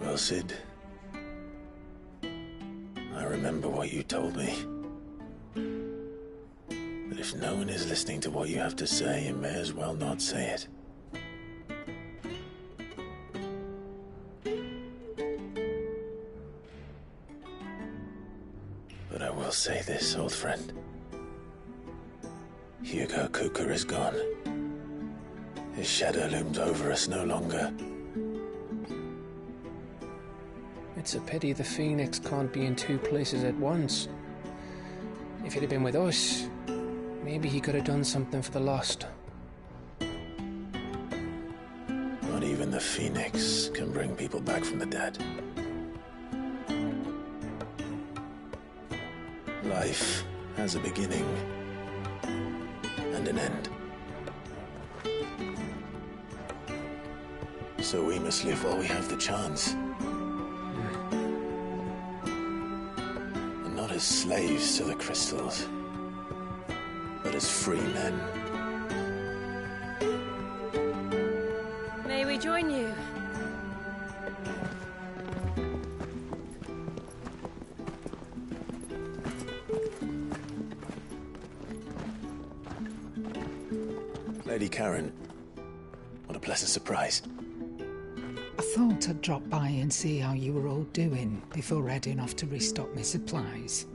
Well, Sid, I remember what you told me. That if no one is listening to what you have to say, you may as well not say it. But I will say this, old friend. Hugo Kuka is gone. His shadow looms over us no longer. It's a pity the Phoenix can't be in two places at once. If he'd have been with us, maybe he could have done something for the lost. Not even the Phoenix can bring people back from the dead. Life has a beginning and an end. So we must live while we have the chance. And not as slaves to the crystals, but as free men. May we join you? Lady Karen, what a pleasant surprise. I thought I'd drop by and see how you were all doing before heading off to restock my supplies.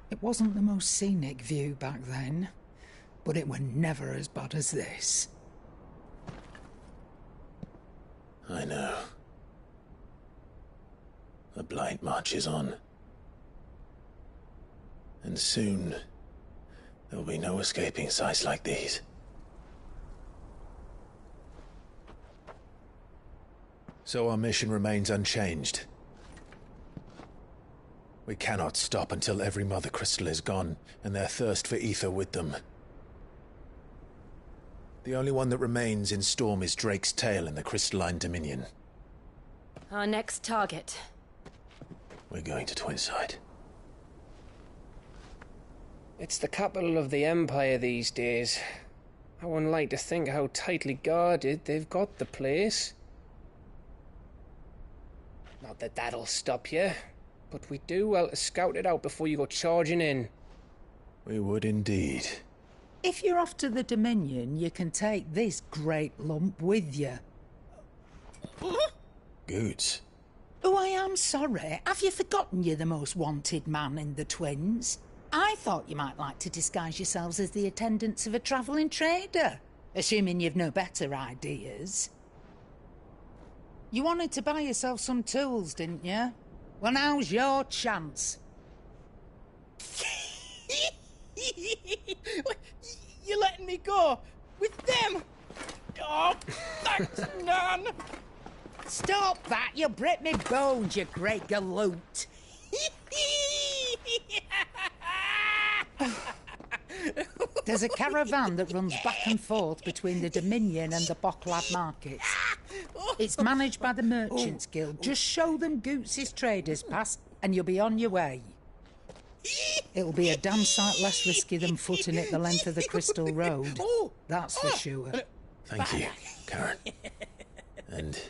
It wasn't the most scenic view back then, but it were never as bad as this. I know. The blight marches on. And soon, there will be no escaping sights like these. So our mission remains unchanged. We cannot stop until every Mother Crystal is gone, and their thirst for ether with them. The only one that remains in Storm is Drake's tail in the Crystalline Dominion. Our next target. We're going to Twinside. It's the capital of the Empire these days. I wouldn't like to think how tightly guarded they've got the place. Not that that'll stop you, but we do well to scout it out before you go charging in. We would indeed. If you're off to the Dominion, you can take this great lump with you. Goods. Oh, I am sorry. Have you forgotten you're the most wanted man in the Twins? I thought you might like to disguise yourselves as the attendants of a travelling trader, assuming you've no better ideas. You wanted to buy yourself some tools, didn't you? Well, now's your chance. You're letting me go? With them? Oh, thanks, Nan! Stop that! You'll break me bones, you great galoot! There's a caravan that runs back and forth between the Dominion and the Bocklad markets. It's managed by the Merchants Guild. Just show them Goots' traders pass and you'll be on your way. It'll be a damn sight less risky than footing it the length of the Crystal Road. That's for sure. Thank you, Karen. And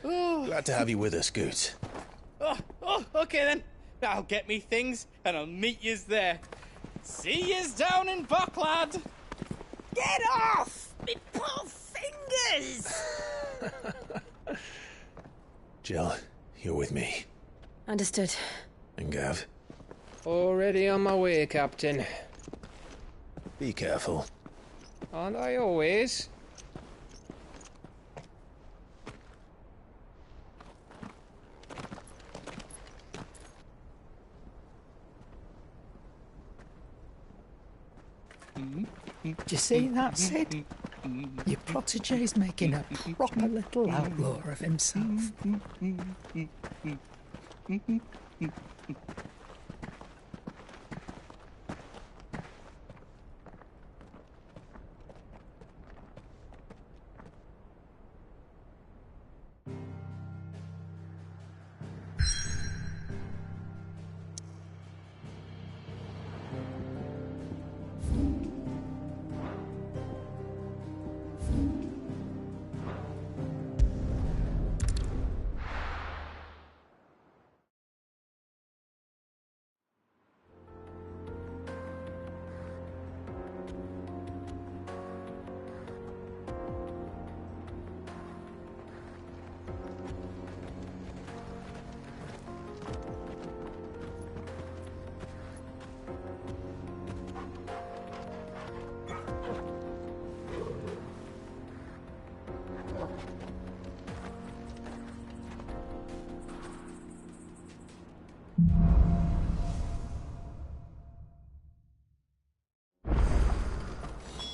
glad to have you with us, Goots. Okay then. I'll get me things and I'll meet yous there. See yous down in Bocklad. Get off! Me poor fingers! Jill, you're with me. Understood. And Gav, Already on my way, Captain. be careful. Aren't I always? Do you see that, Sid? Your protege's making a proper little outlaw of himself.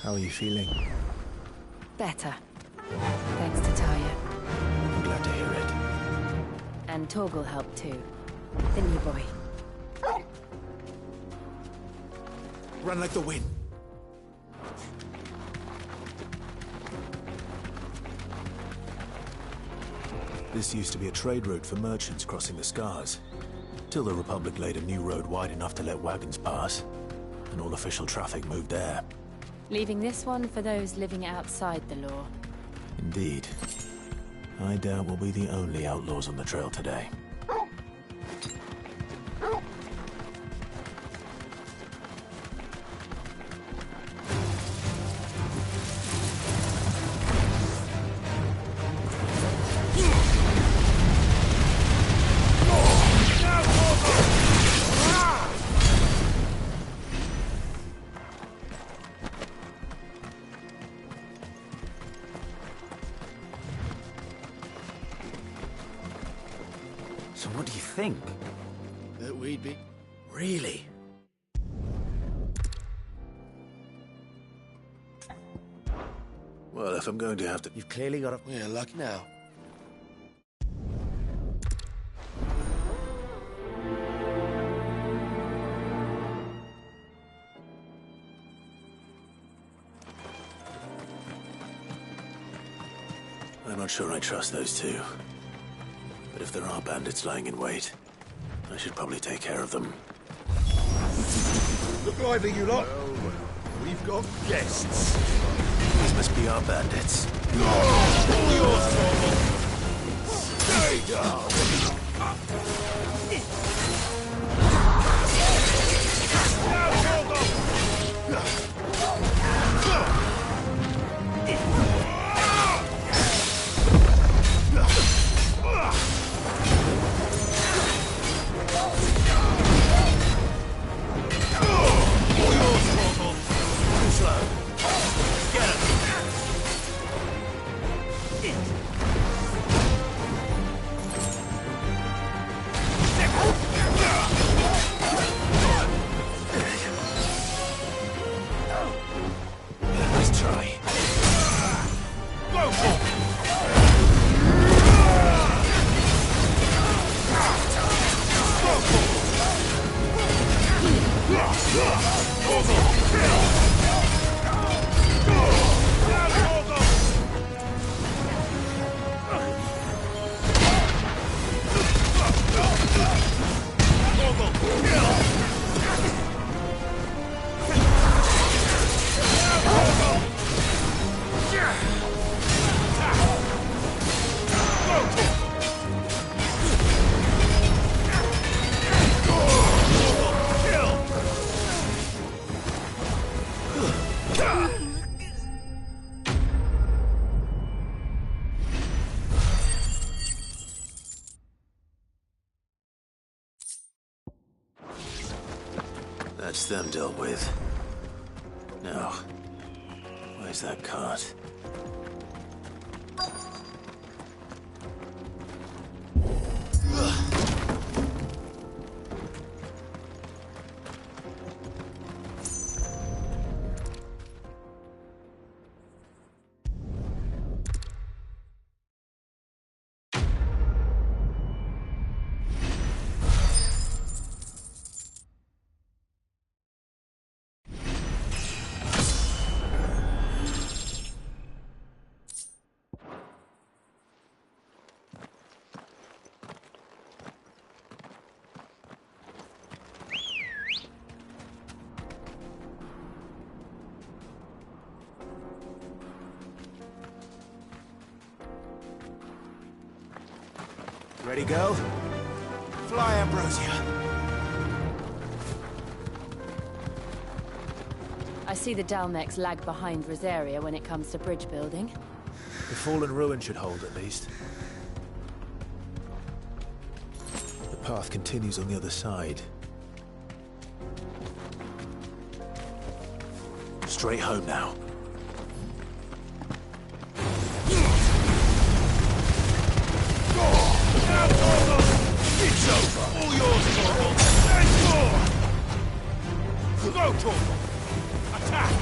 How are you feeling? Better. Thanks to Taya. I'm glad to hear it. And Torgal helped too. Didn't you, boy? Run like the wind. This used to be a trade route for merchants crossing the Scars, till the Republic laid a new road wide enough to let wagons pass, and all official traffic moved there. Leaving this one for those living outside the law. Indeed. I doubt we'll be the only outlaws on the trail today. So what do you think? That we'd be... Really? Well, if I'm going to have to... You've clearly got a... Yeah, lucky now. I'm not sure I trust those two. But if there are bandits lying in wait, I should probably take care of them. Look lively, you lot. Well, we've got guests. These must be our bandits. All yours, Torval. Stay down. That's them dealt with. Now, where's that cart? Ready, go? Fly, Ambrosia. I see the Dalmex lag behind Rosaria when it comes to bridge building. The fallen ruin should hold, at least. The path continues on the other side. Straight home now. It's over. All yours, Torval. Stand more. Go, Torval. Attack.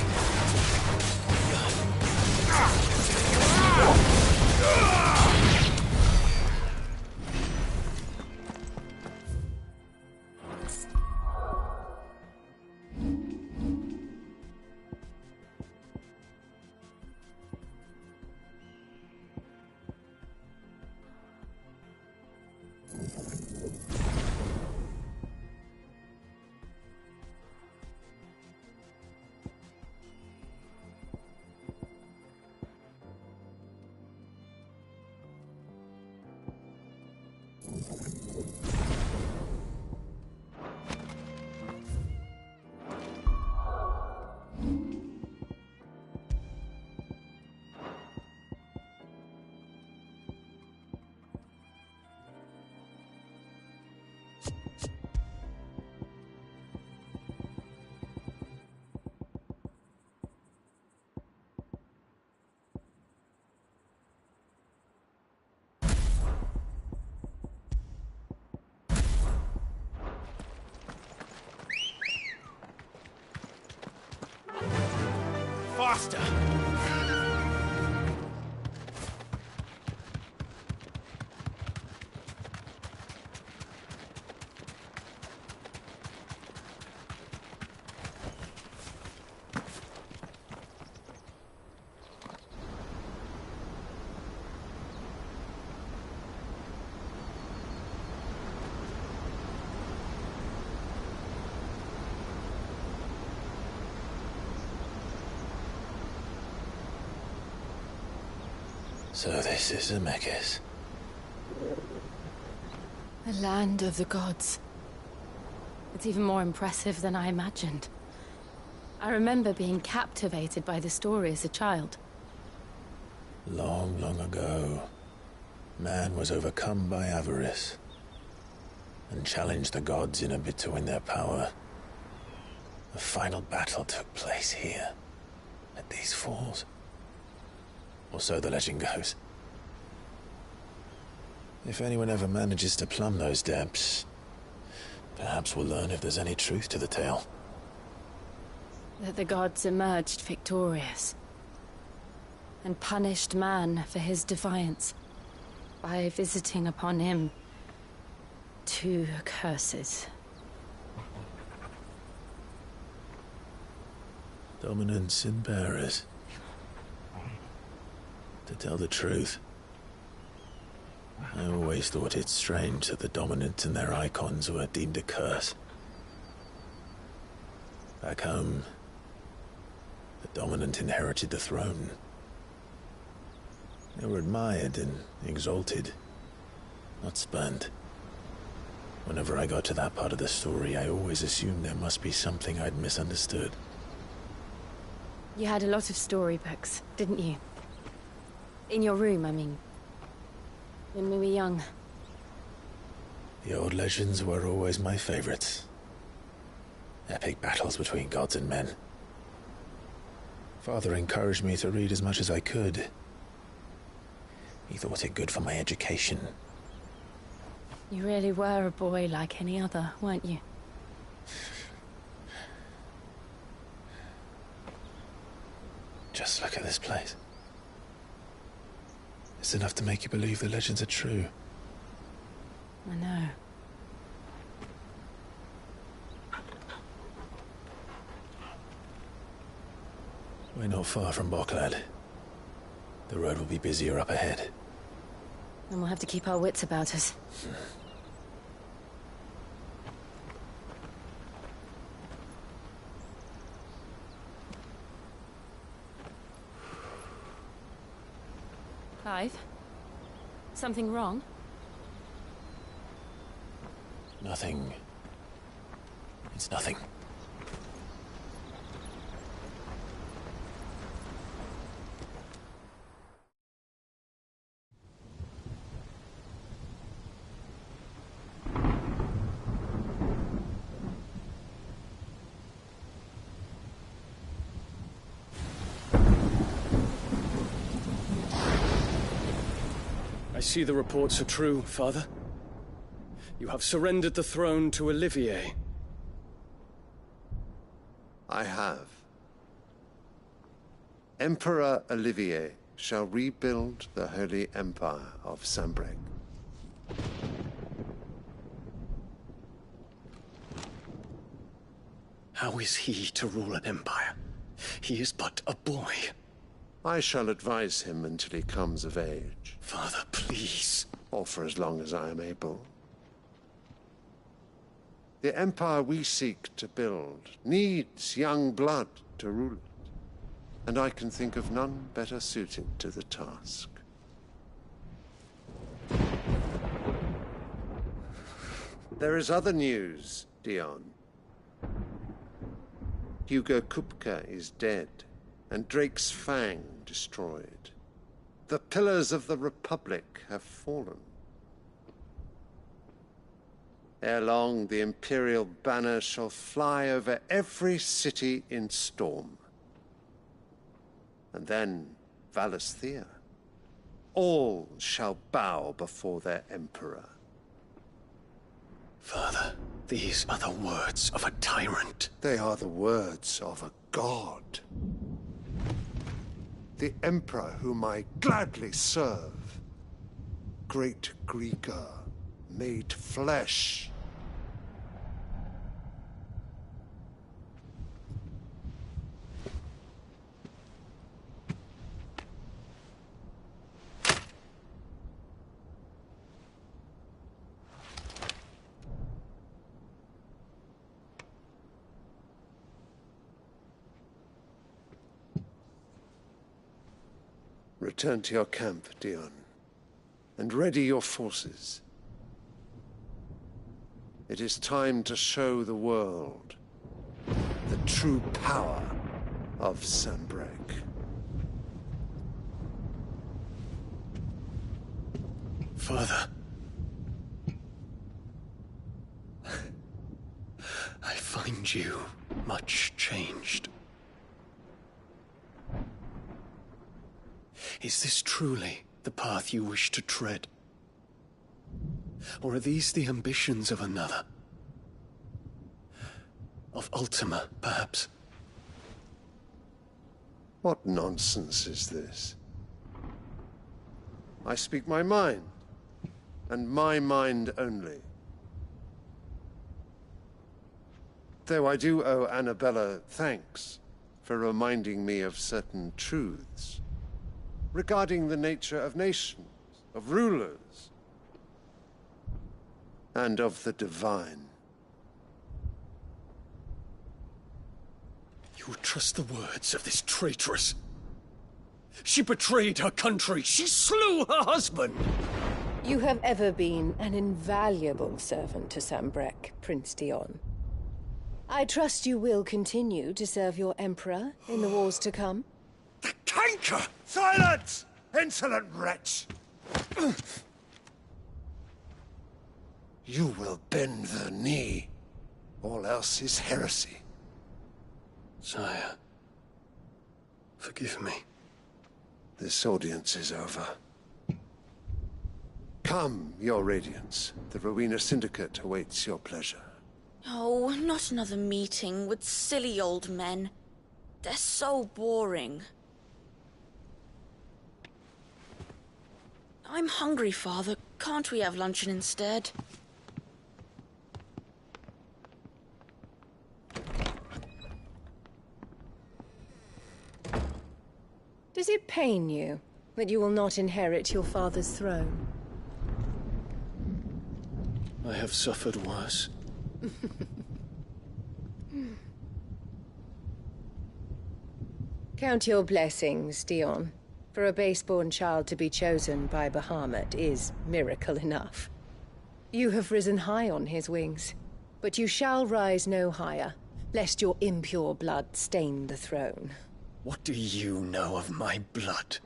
faster! So this is Zemeckis. The land of the gods. It's even more impressive than I imagined. I remember being captivated by the story as a child. Long, long ago, man was overcome by avarice and challenged the gods in a bid to win their power. The final battle took place here, at these falls. Or so the legend goes. If anyone ever manages to plumb those depths, perhaps we'll learn if there's any truth to the tale. That the gods emerged victorious and punished man for his defiance by visiting upon him 2 curses. Dominance and bearers. To tell the truth, I always thought it strange that the dominant and their icons were deemed a curse. Back home, the dominant inherited the throne. They were admired and exalted, not spurned. Whenever I got to that part of the story, I always assumed there must be something I'd misunderstood. You had a lot of storybooks, didn't you? In your room, I mean. When we were young. The old legends were always my favorites. Epic battles between gods and men. Father encouraged me to read as much as I could. He thought it good for my education. You really were a boy like any other, weren't you? Just look at this place. It's enough to make you believe the legends are true. I know. We're not far from Boklad. The road will be busier up ahead. And we'll have to keep our wits about us. Clive? Something wrong? Nothing. It's nothing. I see the reports are true, Father. You have surrendered the throne to Olivier. I have. Emperor Olivier shall rebuild the Holy Empire of Sanbreque. How is he to rule an empire? He is but a boy. I shall advise him until he comes of age. Father, please. Or for as long as I am able. The empire we seek to build needs young blood to rule it, and I can think of none better suited to the task. There is other news, Dion. Hugo Kupka is dead, and Drake's Fang destroyed. The pillars of the Republic have fallen. Ere long, the Imperial banner shall fly over every city in Storm. And then, Valisthea. All shall bow before their Emperor. Father, these are the words of a tyrant. They are the words of a god. the Emperor whom I gladly serve. Great Greeker, made flesh. Return to your camp, Dion, and ready your forces. It is time to show the world the true power of Sanbreque. Father. I find you much changed. Is this truly the path you wish to tread? Or are these the ambitions of another? Of Ultima, perhaps? What nonsense is this? I speak my mind, and my mind only. Though I do owe Annabella thanks for reminding me of certain truths regarding the nature of nations, of rulers, and of the divine. You would trust the words of this traitress? She betrayed her country. She slew her husband. You have ever been an invaluable servant to Sanbreque, Prince Dion. I trust you will continue to serve your Emperor in the wars to come. The canker! Silence! Insolent wretch! You will bend the knee. All else is heresy. Sire, forgive me. This audience is over. Come, your Radiance. The Rowena Syndicate awaits your pleasure. Oh, not another meeting with silly old men. They're so boring. I'm hungry, Father. Can't we have luncheon instead? Does it pain you that you will not inherit your father's throne? I have suffered worse. Count your blessings, Dion. For a base-born child to be chosen by Bahamut is miracle enough. You have risen high on his wings, but you shall rise no higher, lest your impure blood stain the throne. What do you know of my blood?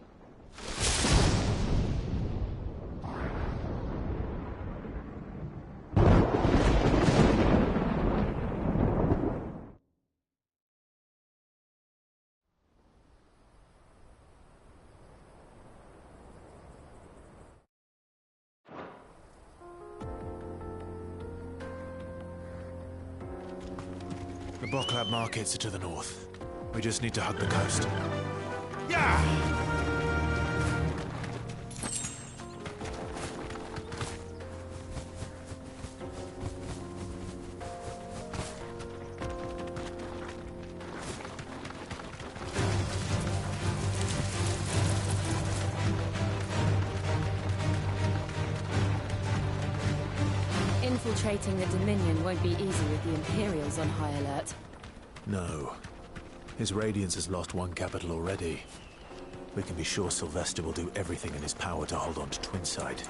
The Boklab markets are to the north. We just need to hug the coast. Infiltrating the Dominion won't be easy with the Imperials on high alert. No. His Radiance has lost one capital already. We can be sure Sylvester will do everything in his power to hold on to Twinside.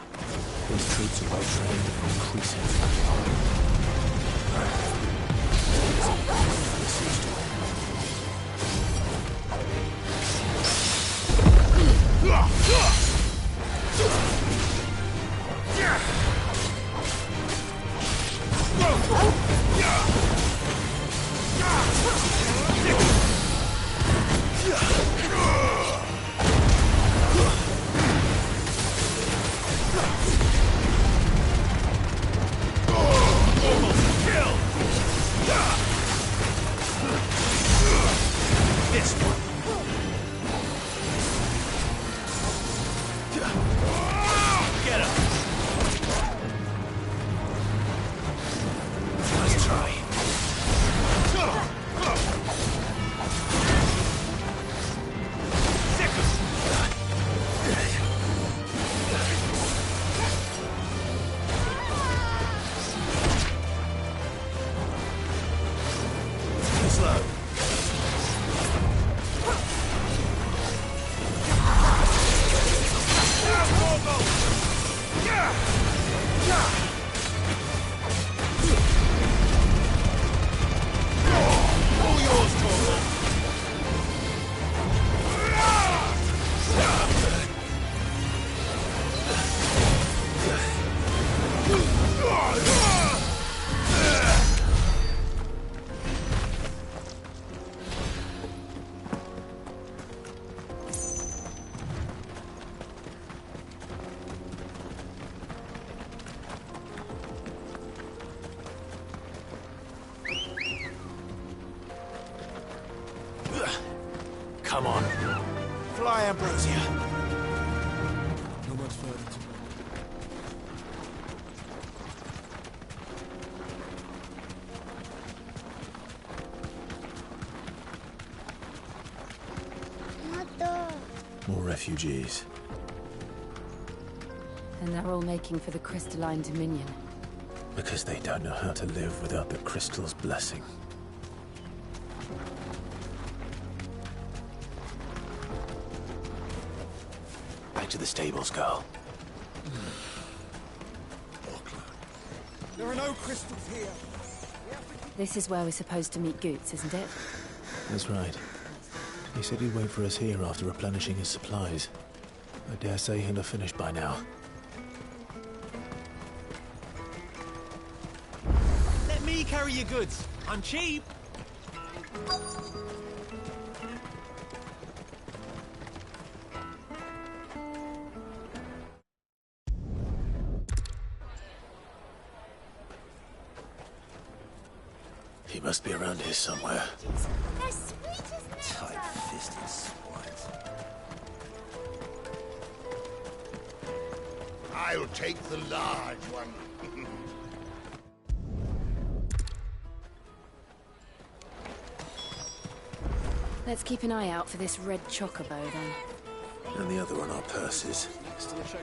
His troops are well trained and increasingly Come on. Fly, Ambrosia. Not much further to go. More refugees. And they're all making for the crystalline dominion. Because they don't know how to live without the crystal's blessing. Back to the stables, girl. There are no crystals here. This is where we're supposed to meet Goots, isn't it? That's right. He said he'd wait for us here after replenishing his supplies. I dare say he'll have finished by now. Let me carry your goods. I'm cheap. He must be around here somewhere. They're sweet as nectar. Tight-fisted swine. I'll take the large one. Let's keep an eye out for this red chocobo, then. And the other on our purses. Next to the check.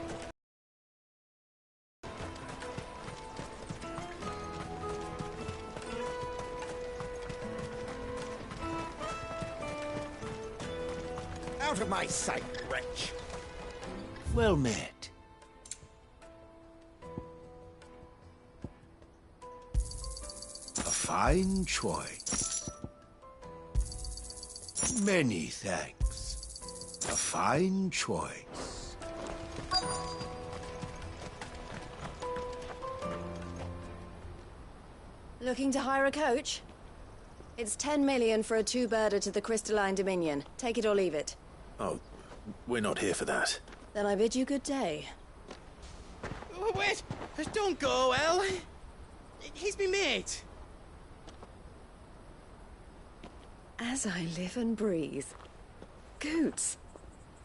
Out of my sight, wretch. Well met. A fine choice. Many thanks. A fine choice. Looking to hire a coach? It's 10 million for a two-birder to the Crystalline Dominion. Take it or leave it. Oh, we're not here for that. Then I bid you good day. Oh, wait! Don't go, El! He's me mate! As I live and breathe. Goots,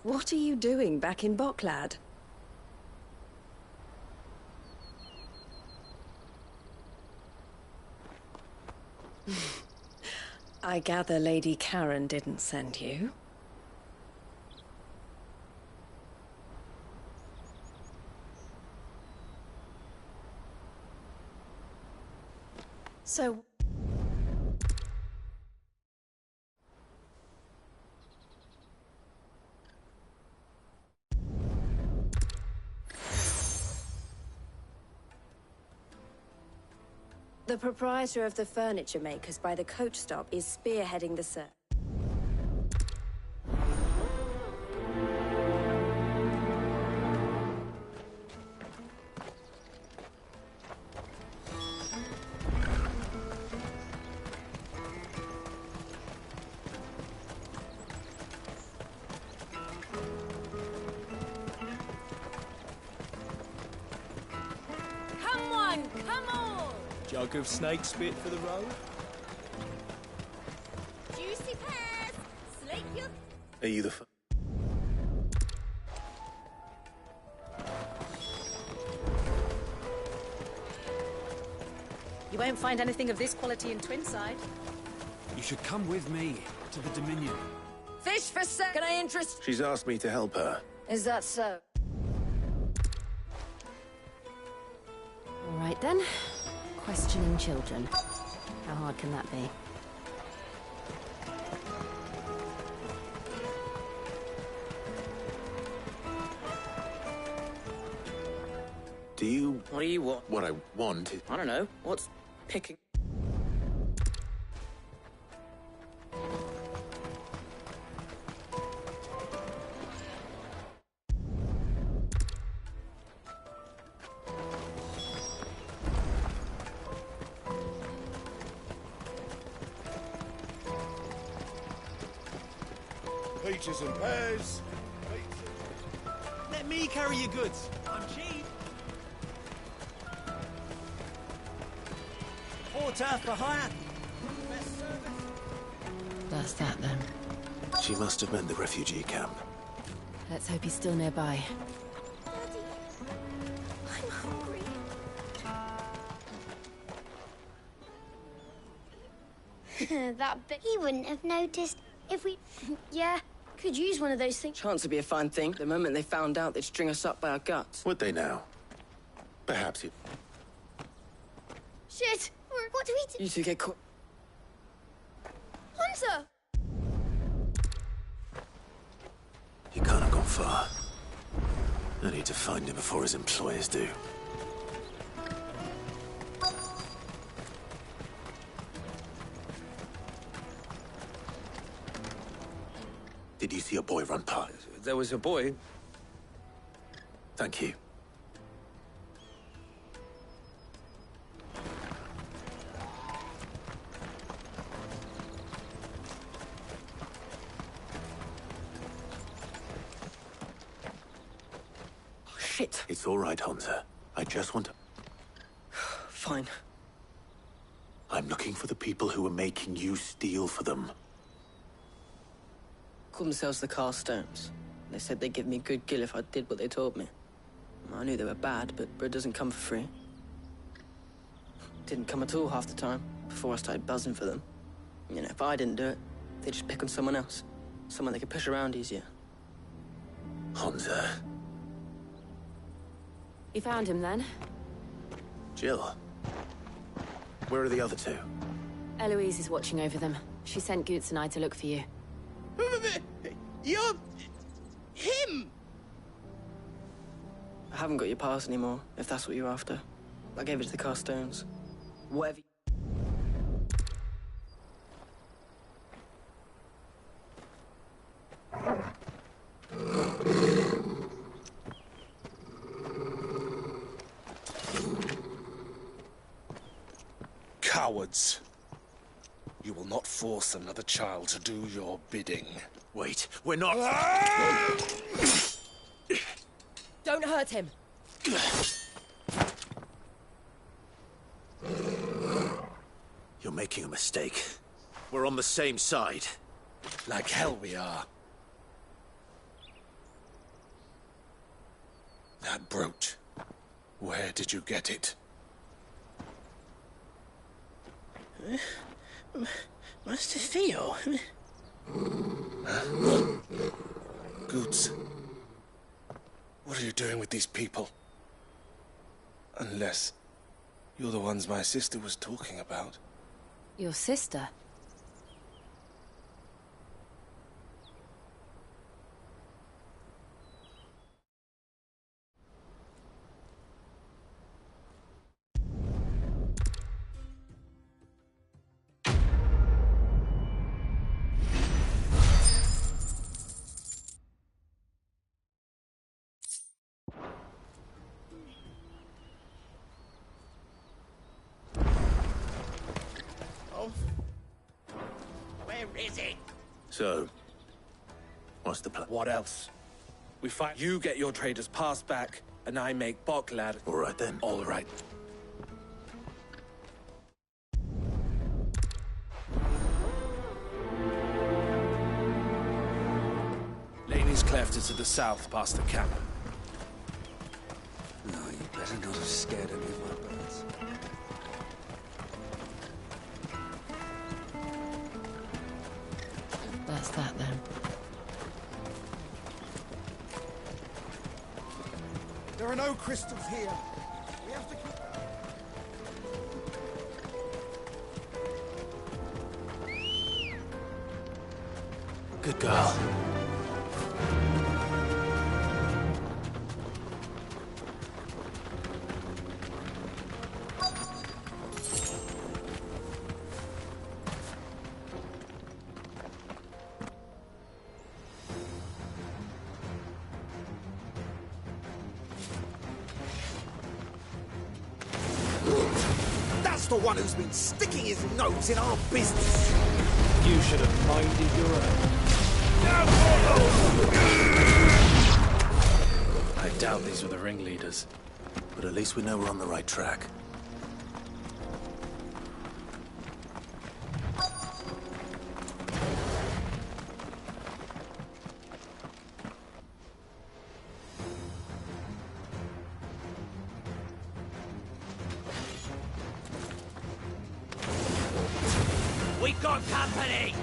what are you doing back in Boklad? I gather Lady Karen didn't send you. So... The proprietor of the furniture makers by the coach stop is spearheading the search. Come on, come on! Jug of snake spit for the road? Juicy pears! Slake your... Are you the You won't find anything of this quality in Twinside. You should come with me to the Dominion. Fish for sale! Can I interest... She's asked me to help her. Is that so? All right, then. Questioning children. How hard can that be? Do you... What do you want? What I want is... I don't know. What's picking? Peaches and pears. Let me carry your goods. I'm cheap. Porter for hire. That's that, then. She She must have meant the refugee camp. Let's hope he's still nearby. I'm hungry. That bit. He wouldn't have noticed if we... Yeah, could use one of those things. Chance would be a fine thing. The moment they found out, they'd string us up by our guts. Would they now? Perhaps it... Shit! What do we do? You two get caught. Hunter! He can't have gone far. I need to find him before his employers do. Did you see a boy run past? There was a boy. Thank you. Oh, shit. It's all right, Hunter. I just want to... Fine. I'm looking for the people who are making you steal for them. Called themselves the Carstones. They said they'd give me good gill if I did what they told me. I knew they were bad, but bread doesn't come for free. Didn't come at all half the time, before I started buzzing for them. You know, if I didn't do it, they'd just pick on someone else. Someone they could push around easier. Hunter. You found him then? Jill. Where are the other two? Eloise is watching over them. She sent Goots and I to look for you. You're... him! I haven't got your pass anymore, if that's what you're after. I gave it to the Carstones. Whatever. Cowards. You will not force another child to do your bidding. Wait, we're not... Don't hurt him. You're making a mistake. We're on the same side. Like hell we are. That brooch. Where did you get it? Master Theo? Goots. What are you doing with these people? Unless you're the ones my sister was talking about. Your sister? So, what's the plan? What else? We fight. You get your trader's pass back, and I make Boklad. All right then. All right. Laney's Cleft is to the south, past the camp. No, you better not have scared any of my birds. That's that then. There are no crystals here. We have to keep... Good girl. The one who's been sticking his nose in our business. You should have minded your own. I doubt these were the ringleaders. But at least we know we're on the right track. got company!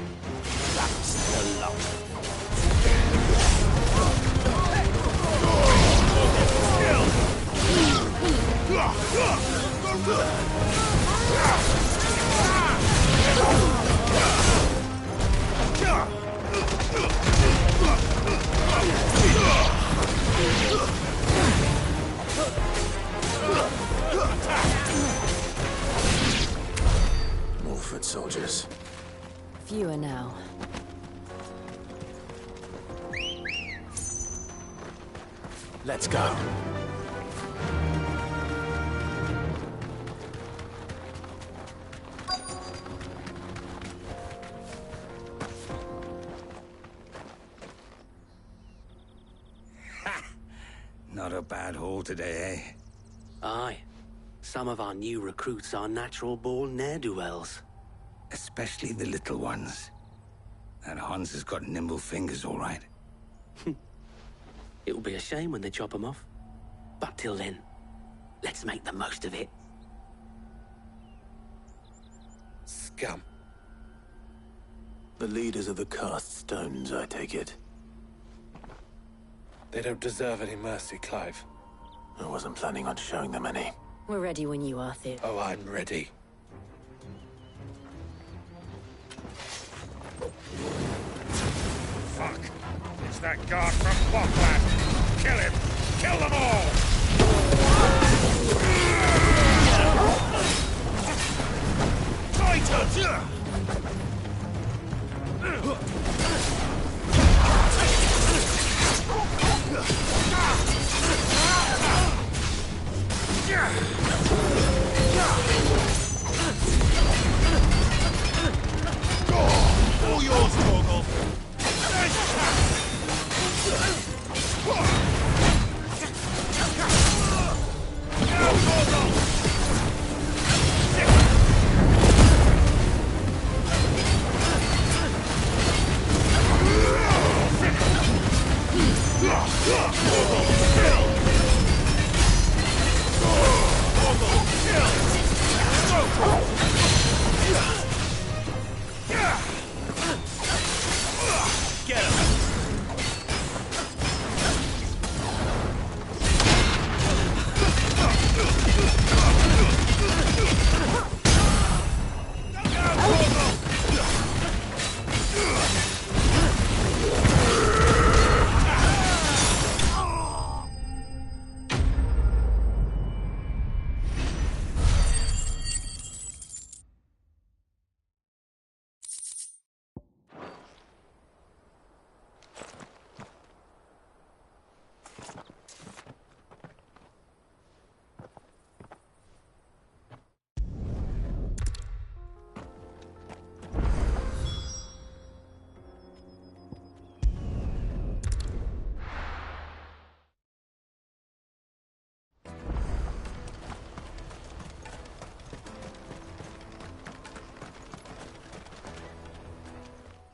That's the lot. More foot soldiers. Fewer now. Let's go. Not a bad haul today, eh? Aye. Some of our new recruits are natural-born ne'er-do-wells. Especially the little ones. That Hans has got nimble fingers, all right. It'll be a shame when they chop them off. But till then, let's make the most of it. Scum. The leaders of the cast stones, I take it. They don't deserve any mercy, Clive. I wasn't planning on showing them any. We're ready when you are, Theo. Oh, I'm ready. Fuck! It's that guard from Bokland! Kill him! Kill them all! Tighter! All yours, Torgal! Get him!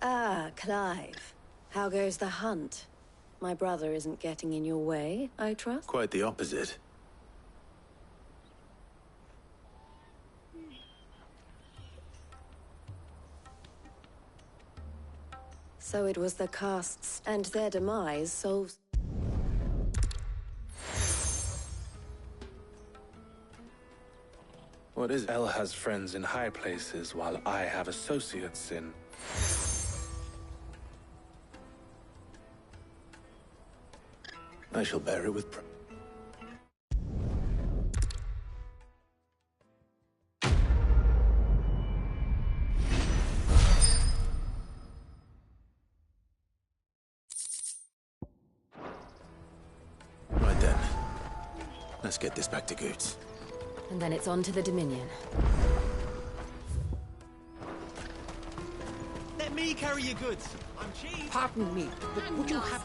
Ah, Clive. How goes the hunt? My brother isn't getting in your way, I trust? Quite the opposite. So it was the casts and their demise solves... What is it? El has friends in high places, while I have associates in... I shall bear it with Right then. Let's get this back to Goots. And then it's on to the Dominion. Let me carry your goods. I'm cheap. Pardon me, but would you have...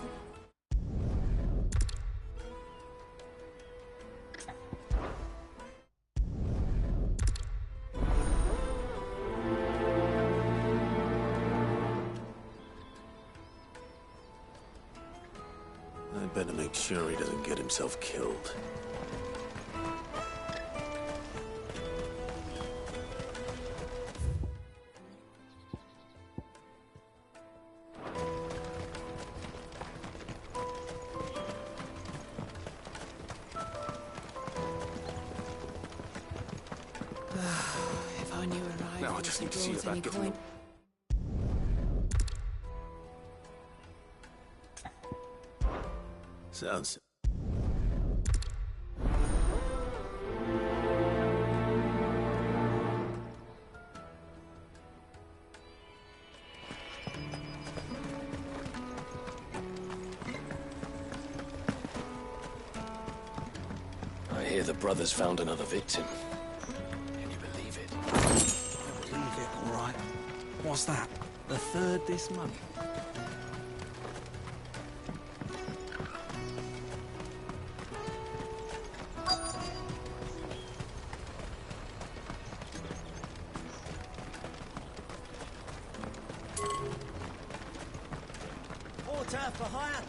I'd better make sure he doesn't get himself killed. obviously brought any coin. Sounds... I hear the brothers found another victim. Can you believe it? I believe it, all right. What's that? The third this month? Water for hire.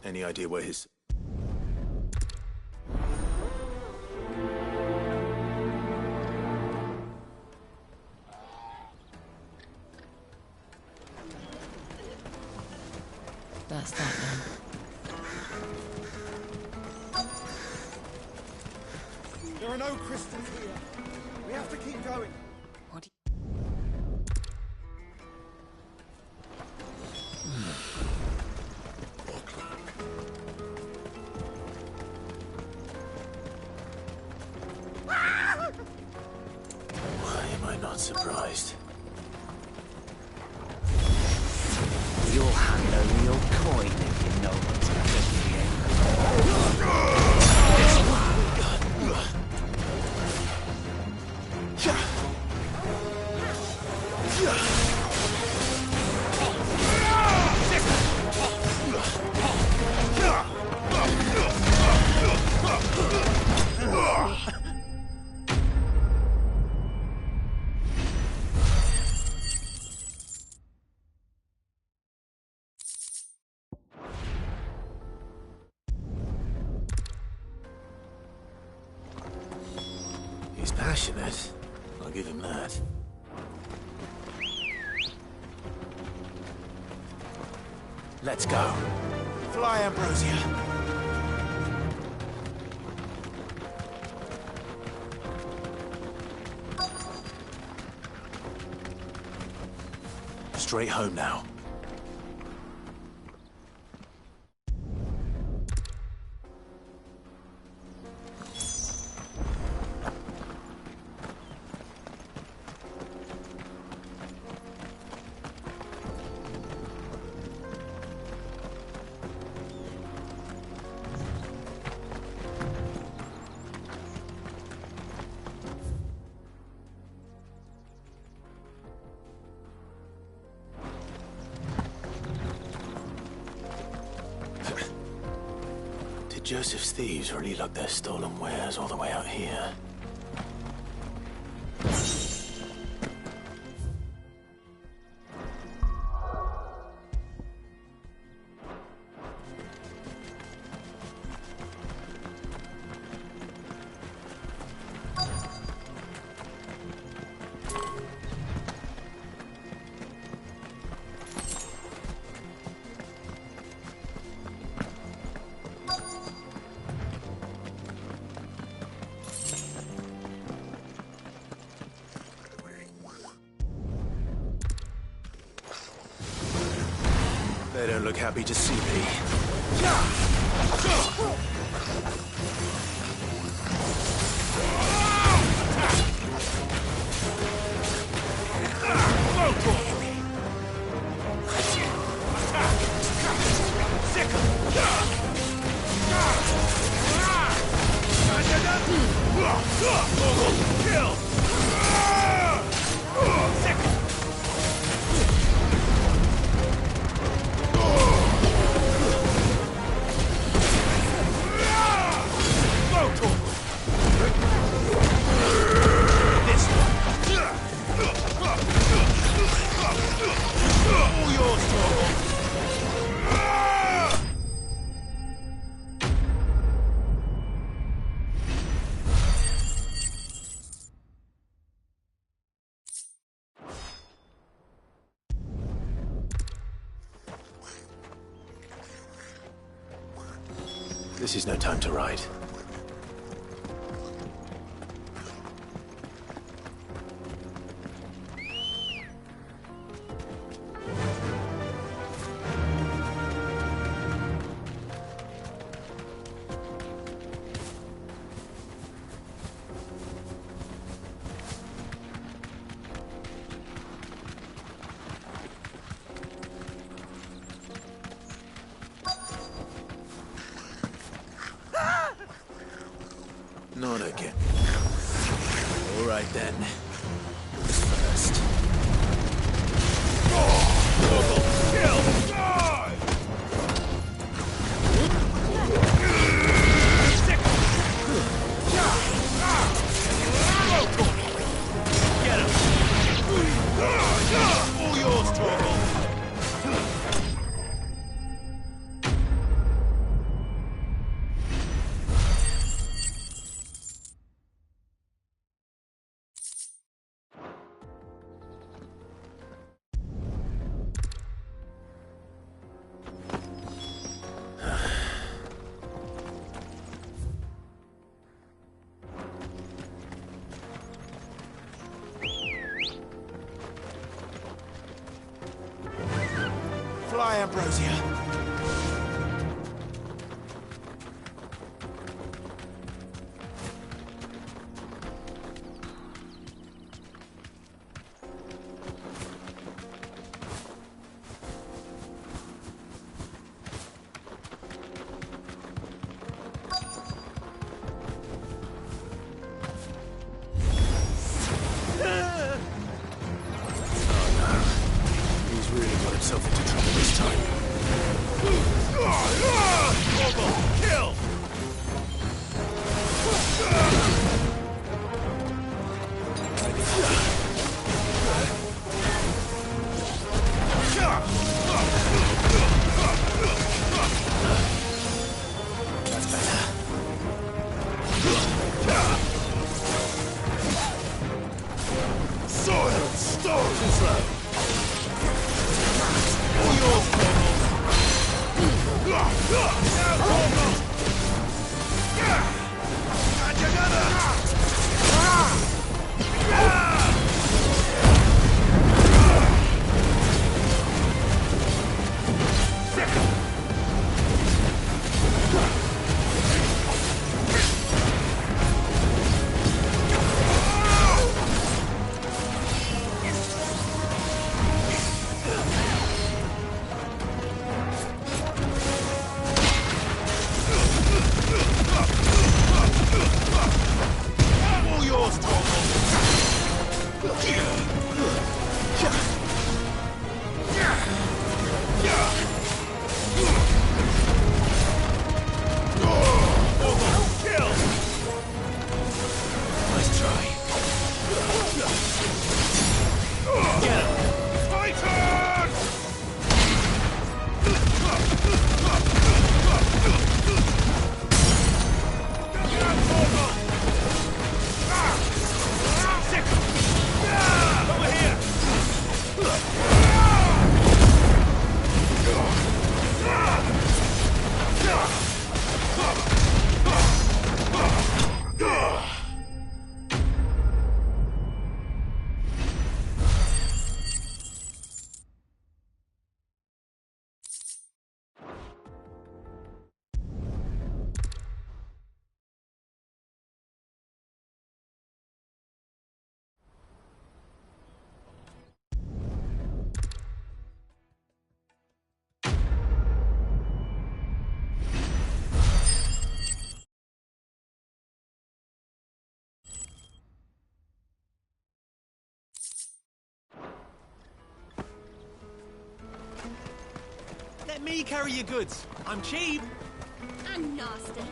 Any idea where his... That's that then. There are no crystals here. We have to keep going. What? Why am I not surprised? You'll hand over your coin if you know what's He's passionate. I'll give him that. Let's go. Fly, Ambrosia. Straight home now. Did Joseph's thieves really lug their stolen wares all the way out here? They don't look happy to see me. Kill! This is no time to ride. All right then. Who's first? All yours, Torgal! Fly, Ambrosia. He's really got himself into trouble this time. Kill! That's better. Sword and stone! Too slow. All yours, Torgal! Now, Torgal! And all yours, Kill! Nice try. Get him! My turn! Over here! Let me carry your goods. I'm cheap. And nasty.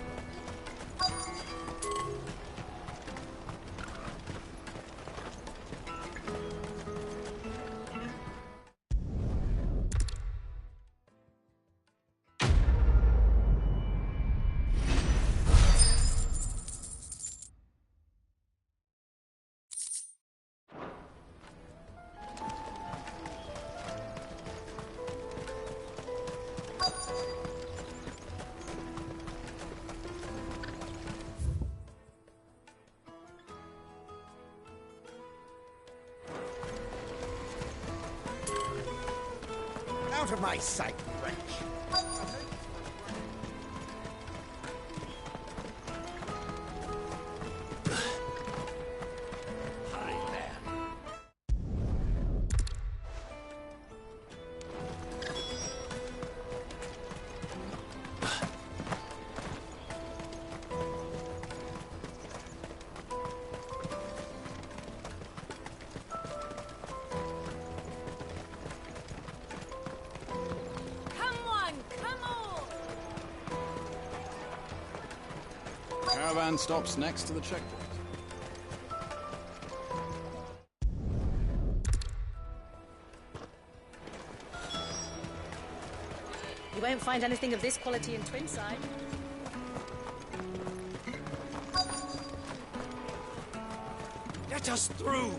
Out of my sight, wretch. Caravan stops next to the checkpoint. You won't find anything of this quality in Twinside. Let us through!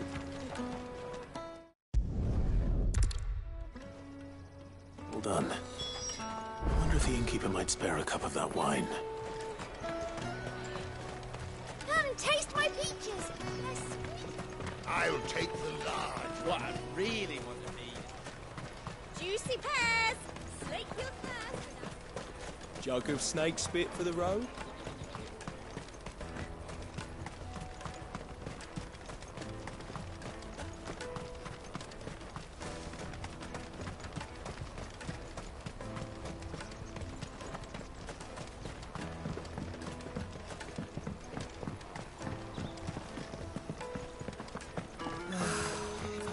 Well done. I wonder if the innkeeper might spare a cup of that wine. Come, taste my peaches. They're sweet. I'll take the large. What I really want to be. Juicy pears! Slake your thirst. Jug of snake spit for the road?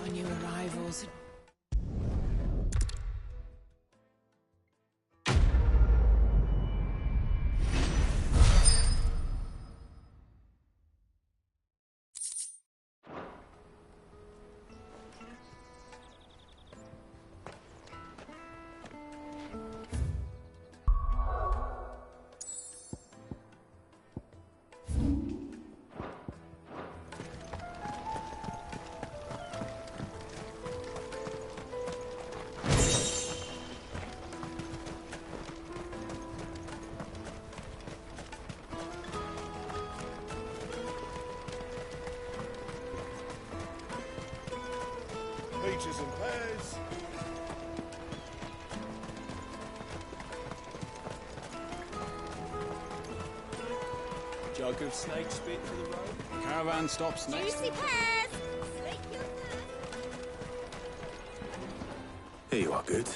Our new arrivals. Peaches and pears. Jug of snake spit for the road? Caravan stops next. Juicy pears! Slake your thirst. Here you are, Good.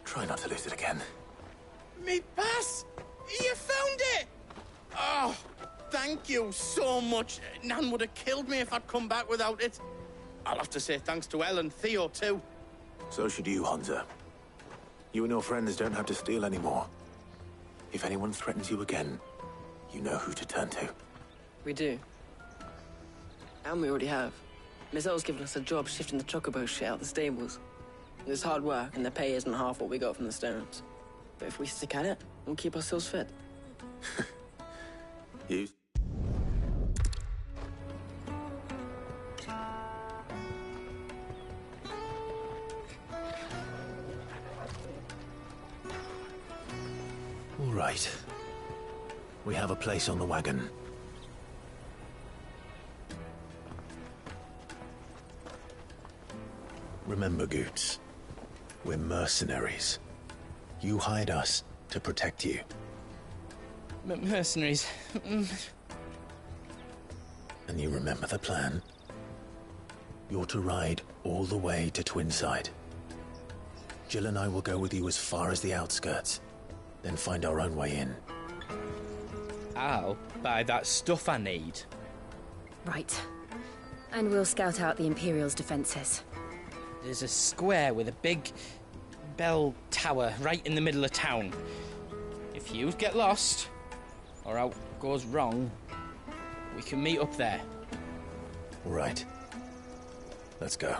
Try not to lose it again. Me pass! You found it! Oh, thank you so much. Nan would have killed me if I'd come back without it. I'll have to say thanks to Elle and Theo, too. So should you, Hunter. You and your friends don't have to steal anymore. If anyone threatens you again, you know who to turn to. We do. And we already have. Miss L's given us a job shifting the chocobo shit out the stables. It's hard work, and the pay isn't half what we got from the Stones. But if we stick at it, we'll keep ourselves fit. You... All right. We have a place on the wagon. Remember, Goots, we're mercenaries. You hired us to protect you. Mercenaries. And you remember the plan? You're to ride all the way to Twinside. Jill and I will go with you as far as the outskirts, then find our own way in. I'll buy that stuff I need. Right. And we'll scout out the Imperial's defenses. There's a square with a big bell tower right in the middle of town. If you get lost, or out goes wrong, we can meet up there. All right. Let's go.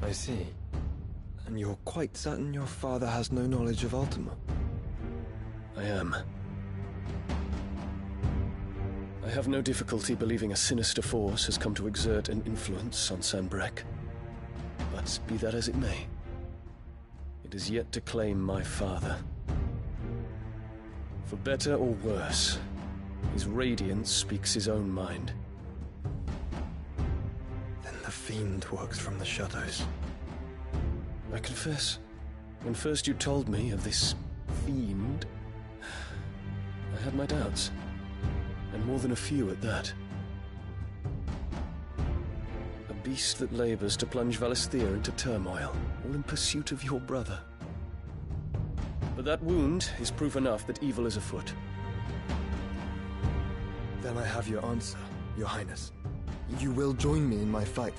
I see. And you're quite certain your father has no knowledge of Ultima? I am. I have no difficulty believing a sinister force has come to exert an influence on Sanbreque. But be that as it may, it is yet to claim my father. For better or worse, his radiance speaks his own mind. Then the fiend works from the shadows. I confess, when first you told me of this fiend, I had my doubts. and more than a few at that. A beast that labors to plunge Valisthea into turmoil, all in pursuit of your brother. But that wound is proof enough that evil is afoot. Then I have your answer, Your Highness. You will join me in my fight.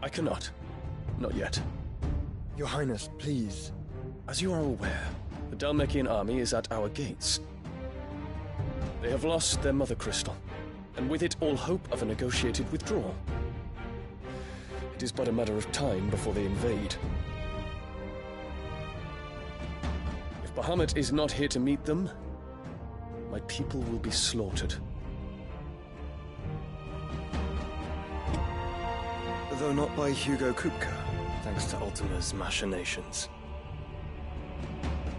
I cannot. Not yet. Your Highness, please. As you are aware, the Dhalmekian army is at our gates. They have lost their mother crystal, and with it all hope of a negotiated withdrawal. It is but a matter of time before they invade. If Bahamut is not here to meet them, my people will be slaughtered. Though not by Hugo Kupka, thanks to Ultima's machinations.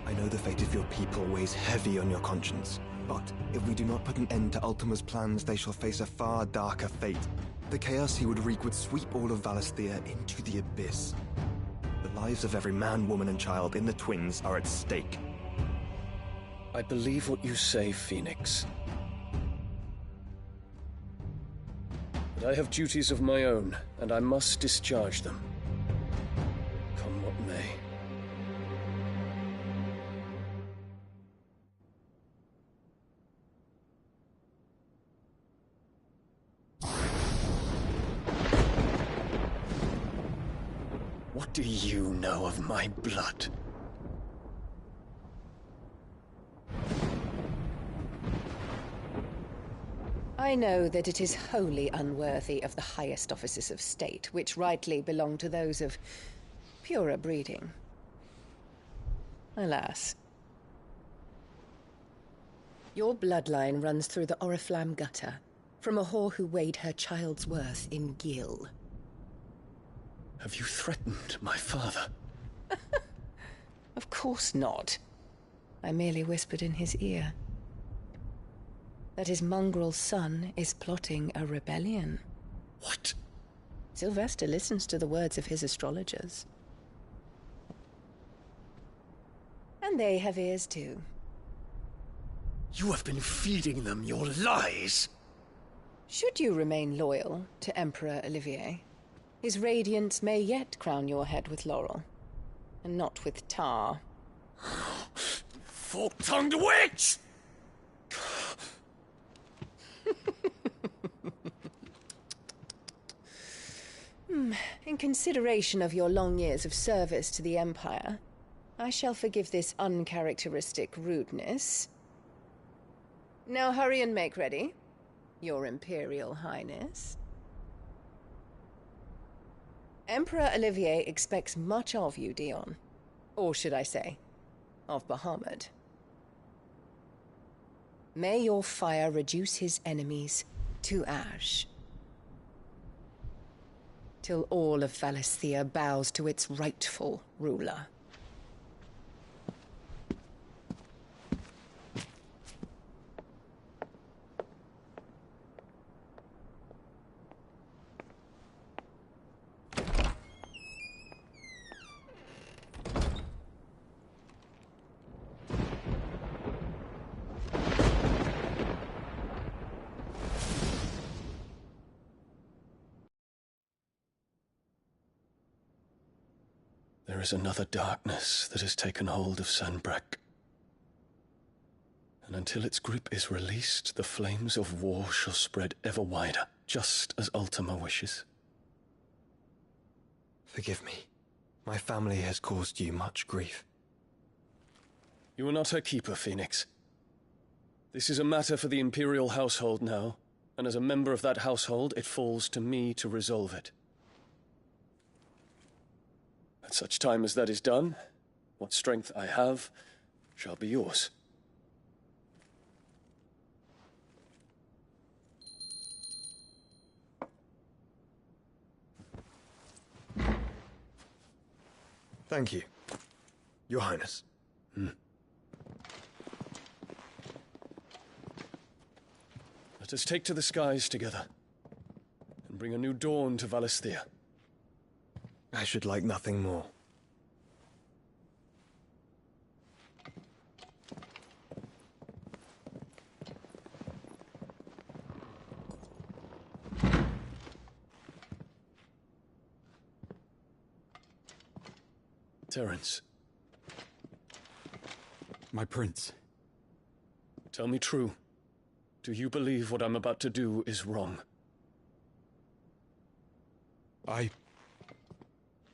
I know the fate of your people weighs heavy on your conscience, but if we do not put an end to Ultima's plans, they shall face a far darker fate. The chaos he would wreak would sweep all of Valisthea into the abyss. The lives of every man, woman, and child in the Twins are at stake. I believe what you say, Phoenix. But I have duties of my own, and I must discharge them. Come what may. What do you know of my blood? I know that it is wholly unworthy of the highest offices of state, which rightly belong to those of purer breeding. Alas. Your bloodline runs through the Oriflamme gutter, from a whore who weighed her child's worth in gil. Have you threatened my father? Of course not. I merely whispered in his ear that his mongrel son is plotting a rebellion. What? Sylvester listens to the words of his astrologers. And they have ears too. You have been feeding them your lies! Should you remain loyal to Emperor Olivier, his radiance may yet crown your head with laurel, and not with tar. Fork-tongued witch! In consideration of your long years of service to the Empire, I shall forgive this uncharacteristic rudeness. Now hurry and make ready, Your Imperial Highness. Emperor Olivier expects much of you, Dion. Or should I say, of Bahamut. May your fire reduce his enemies to ash, till all of Valisthea bows to its rightful ruler. There is another darkness that has taken hold of Sanbreque. And until its grip is released, the flames of war shall spread ever wider, just as Ultima wishes. Forgive me. My family has caused you much grief. You are not her keeper, Phoenix. This is a matter for the Imperial household now, and as a member of that household, it falls to me to resolve it. At such time as that is done, what strength I have shall be yours. Thank you, Your Highness. Let us take to the skies together, and bring a new dawn to Valisthea. I should like nothing more. Terence, My prince. tell me true. Do you believe what I'm about to do is wrong?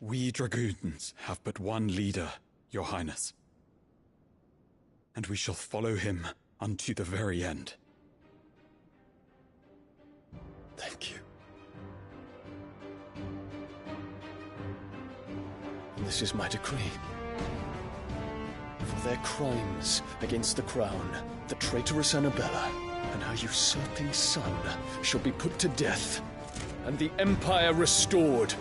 We dragoons have but one leader, Your Highness. And we shall follow him unto the very end. Thank you. And this is my decree. For their crimes against the crown, the traitorous Annabella and her usurping son shall be put to death, and the Empire restored